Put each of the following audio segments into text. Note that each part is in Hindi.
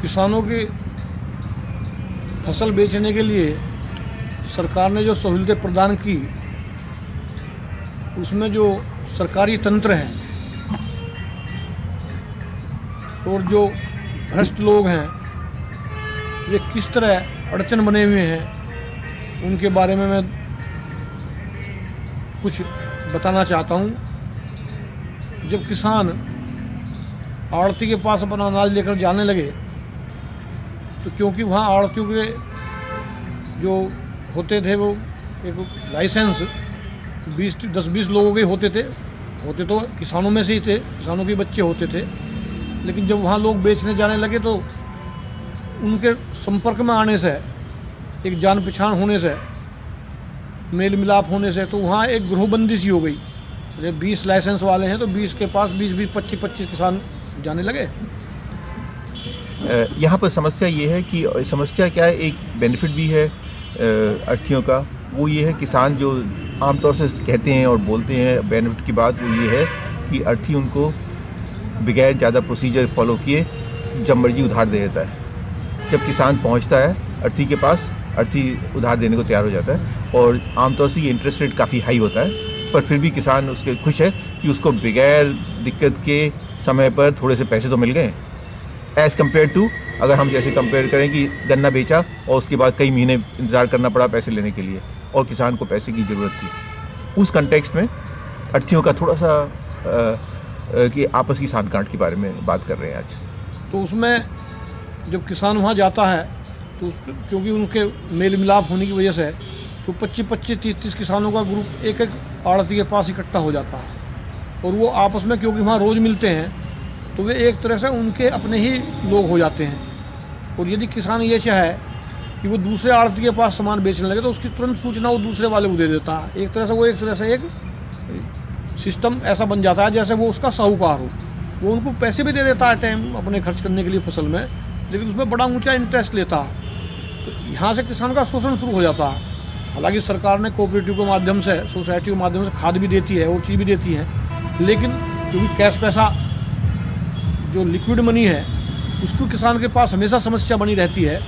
किसानों की फसल बेचने के लिए सरकार ने जो सहूलतें प्रदान की, उसमें जो सरकारी तंत्र है और जो भ्रष्ट लोग हैं, ये किस तरह अड़चन बने हुए हैं, उनके बारे में मैं कुछ बताना चाहता हूँ। जब किसान आड़ती के पास अपना अनाज लेकर जाने लगे, तो क्योंकि वहाँ आड़तियों के जो होते थे वो एक लाइसेंस 10-20 लोगों के होते तो किसानों में से ही थे, किसानों के बच्चे होते थे। लेकिन जब वहाँ लोग बेचने जाने लगे तो उनके संपर्क में आने से, एक जान पहचान होने से, मेल मिलाप होने से, तो वहाँ एक ग्रुपबंदी सी हो गई। जब 20 लाइसेंस वाले हैं तो 20 के पास 20-20, 25-25 किसान जाने लगे। यहाँ पर समस्या ये है कि समस्या क्या है, एक बेनिफिट भी है अर्थीयों का। वो ये है, किसान जो आमतौर से कहते हैं और बोलते हैं बेनिफिट की बात, वो ये है कि अर्थी उनको बगैर ज़्यादा प्रोसीजर फॉलो किए जब मर्जी उधार दे देता है। जब किसान पहुँचता है अर्थी के पास, अर्थी उधार देने को तैयार हो जाता है और आमतौर से ये इंटरेस्ट रेट काफ़ी हाई होता है, पर फिर भी किसान उसके खुश है कि उसको बगैर दिक्कत के समय पर थोड़े से पैसे तो मिल गए, एज़ कम्पेयर टू अगर हम जैसे कंपेयर करें कि गन्ना बेचा और उसके बाद कई महीने इंतज़ार करना पड़ा पैसे लेने के लिए और किसान को पैसे की ज़रूरत थी। उस कंटेक्स्ट में अर्थियों का थोड़ा सा कि आपस की सांठ-गांठ के बारे में बात कर रहे हैं आज। तो उसमें जब किसान वहाँ जाता है तो क्योंकि उनके मेल मिलाप होने की वजह से तो 25-25, 30-30 किसानों का ग्रुप एक आड़ती के पास इकट्ठा हो जाता है और वो आपस में, क्योंकि वहाँ रोज़ मिलते हैं, तो वे एक तरह से उनके अपने ही लोग हो जाते हैं। और यदि किसान ये चाहे कि वो दूसरे आड़ती के पास सामान बेचने लगे तो उसकी तुरंत सूचना वो दूसरे वाले को दे देता है। एक तरह से एक सिस्टम ऐसा बन जाता है जैसे वो उसका साहूकार हो। वो उनको पैसे भी दे देता है टाइम अपने खर्च करने के लिए फसल में, लेकिन उसमें बड़ा ऊंचा इंटरेस्ट लेता है। तो यहाँ से किसान का शोषण शुरू हो जाता है। हालांकि सरकार ने कोऑपरेटिव के माध्यम से, सोसाइटी के माध्यम से खाद भी देती है और चीज़ भी देती है, लेकिन क्योंकि कैश पैसा जो लिक्विड मनी है उसको किसान के पास हमेशा समस्या बनी रहती है,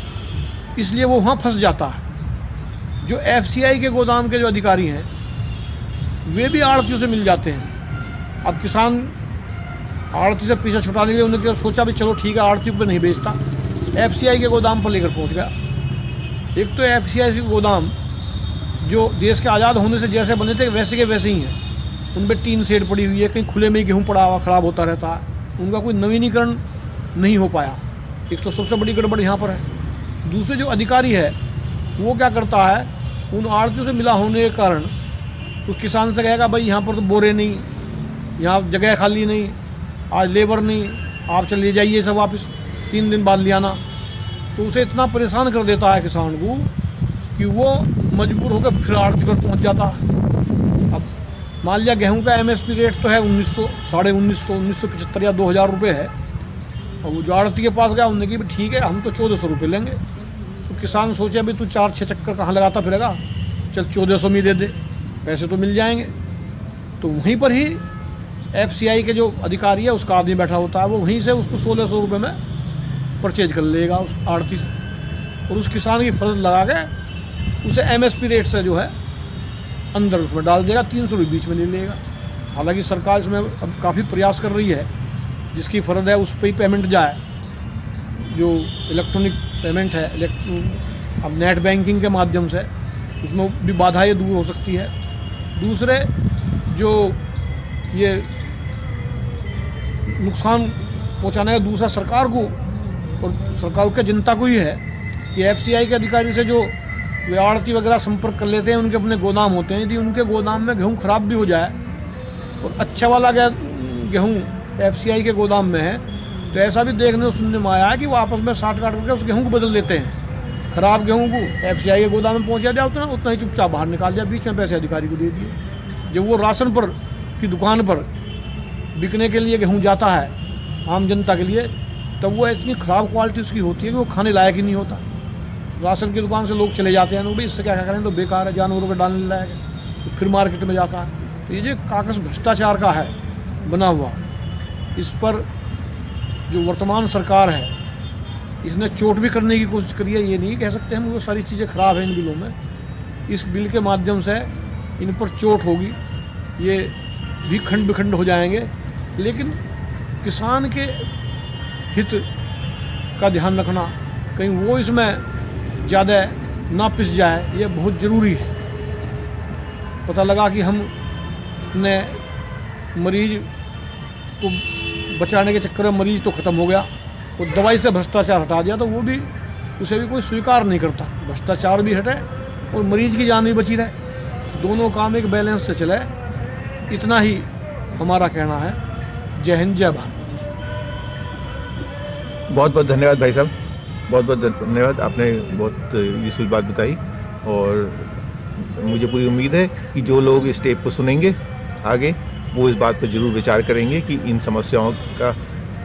इसलिए वो वहाँ फंस जाता है। जो FCI के गोदाम के जो अधिकारी हैं वे भी आड़तियों से मिल जाते हैं। अब किसान आड़ती से पीछा छुटाने के लिए उन्होंने सोचा भी चलो ठीक है, आड़तियों पर नहीं बेचता, FCI के गोदाम पर लेकर पहुँच गया। एक तो FCI के गोदाम जो देश के आज़ाद होने से जैसे बने थे वैसे के वैसे ही हैं। उन पर टीन शेड पड़ी हुई है, कहीं खुले में गेहूँ पड़ा हुआ ख़राब होता रहता है, उनका कोई नवीनीकरण नहीं हो पाया। एक तो सबसे बड़ी गड़बड़ यहाँ पर है। दूसरे जो अधिकारी है वो क्या करता है, उन आड़तियों से मिला होने के कारण उस किसान से कहेगा भाई यहाँ पर तो बोरे नहीं, यहाँ जगह खाली नहीं, आज लेबर नहीं, आप चले जाइए सब वापस, 3 दिन बाद ले आना। तो उसे इतना परेशान कर देता है किसान को कि वो मजबूर होकर फिर आड़ती पर पहुँच जाता है। अब मान लिया गेहूँ का MSP रेट तो है 1900, 1950, 1975 या 2000 रुपये है, और वो जो आड़ती के पास गया उन्होंने कि ठीक है हम तो 1400 रुपये लेंगे। तो किसान सोचे अभी तू 4-6 चक्कर कहाँ लगाता फिरेगा, चल 1400 में दे दे, पैसे तो मिल जाएंगे। तो वहीं पर ही FCI के जो अधिकारी है उसका आदमी बैठा होता है, वो वहीं से उसको 1600 रुपये में परचेज कर लेगा उस आड़ती से, और उस किसान की फर्ज लगा के उसे MSP रेट से जो है अंदर उसमें डाल देगा, 300 रुपये बीच में ले लेगा। हालांकि सरकार इसमें अब काफ़ी प्रयास कर रही है, जिसकी फ़र्ज है उस पर ही पेमेंट जाए, जो इलेक्ट्रॉनिक पेमेंट है, अब नेट बैंकिंग के माध्यम से उसमें भी बाधाएं दूर हो सकती है। दूसरे जो ये नुकसान पहुंचाने का दूसरा सरकार को और सरकार के जनता को ही है कि FCI के अधिकारी से जो वे आड़ती वगैरह संपर्क कर लेते हैं, उनके अपने गोदाम होते हैं, यदि उनके गोदाम में गेहूँ ख़राब भी हो जाए और अच्छा वाला गेहूँ FCI के गोदाम में है, तो ऐसा भी देखने और सुनने में आया है कि वो आपस में साठ-गांठ करके उस गेहूँ को बदल देते हैं। ख़राब गेहूँ को FCI के गोदाम में पहुँचा दिया उतना ही चुपचाप बाहर निकाल दिया, बीच में पैसे अधिकारी को दे दिए। जब वो राशन पर की दुकान पर बिकने के लिए गेहूँ जाता है आम जनता के लिए, तब वो इतनी ख़राब क्वालिटी उसकी होती है कि वो खाने लायक ही नहीं होता। राशन की दुकान से लोग चले जाते हैं, भाई इससे क्या करें, तो बेकार है, जानवरों को डालने लायक है, तो फिर मार्केट में जाता है। तो ये जो कागज़ भ्रष्टाचार का है बना हुआ, इस पर जो वर्तमान सरकार है इसने चोट भी करने की कोशिश करी है, ये नहीं कह सकते हम वो सारी चीज़ें ख़राब हैं इन बिलों में। इस बिल के माध्यम से इन पर चोट होगी, ये भी खंड बिखंड हो जाएंगे, लेकिन किसान के हित का ध्यान रखना, कहीं वो इसमें ज़्यादा ना पिस जाए, ये बहुत ज़रूरी है। पता लगा कि हमने मरीज को बचाने के चक्कर में मरीज तो ख़त्म हो गया, वो दवाई से भ्रष्टाचार हटा दिया, तो वो भी उसे भी कोई स्वीकार नहीं करता। भ्रष्टाचार भी हटे और मरीज की जान भी बची रहे, दोनों काम एक बैलेंस से चले, इतना ही हमारा कहना है। जय हिंद, जय भारत। बहुत बहुत धन्यवाद भाई साहब, बहुत बहुत धन्यवाद, आपने बहुत यूज़फुल बात बताई। और मुझे पूरी उम्मीद है कि जो लोग इस टेप को सुनेंगे आगे, वो इस बात पर ज़रूर विचार करेंगे कि इन समस्याओं का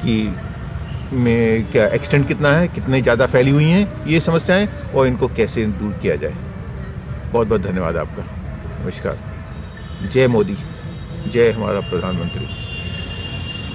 कि में क्या एक्सटेंट कितना है, कितनी ज़्यादा फैली हुई हैं ये समस्याएं, और इनको कैसे दूर किया जाए। बहुत बहुत धन्यवाद आपका। नमस्कार। जय मोदी, जय हमारा प्रधानमंत्री।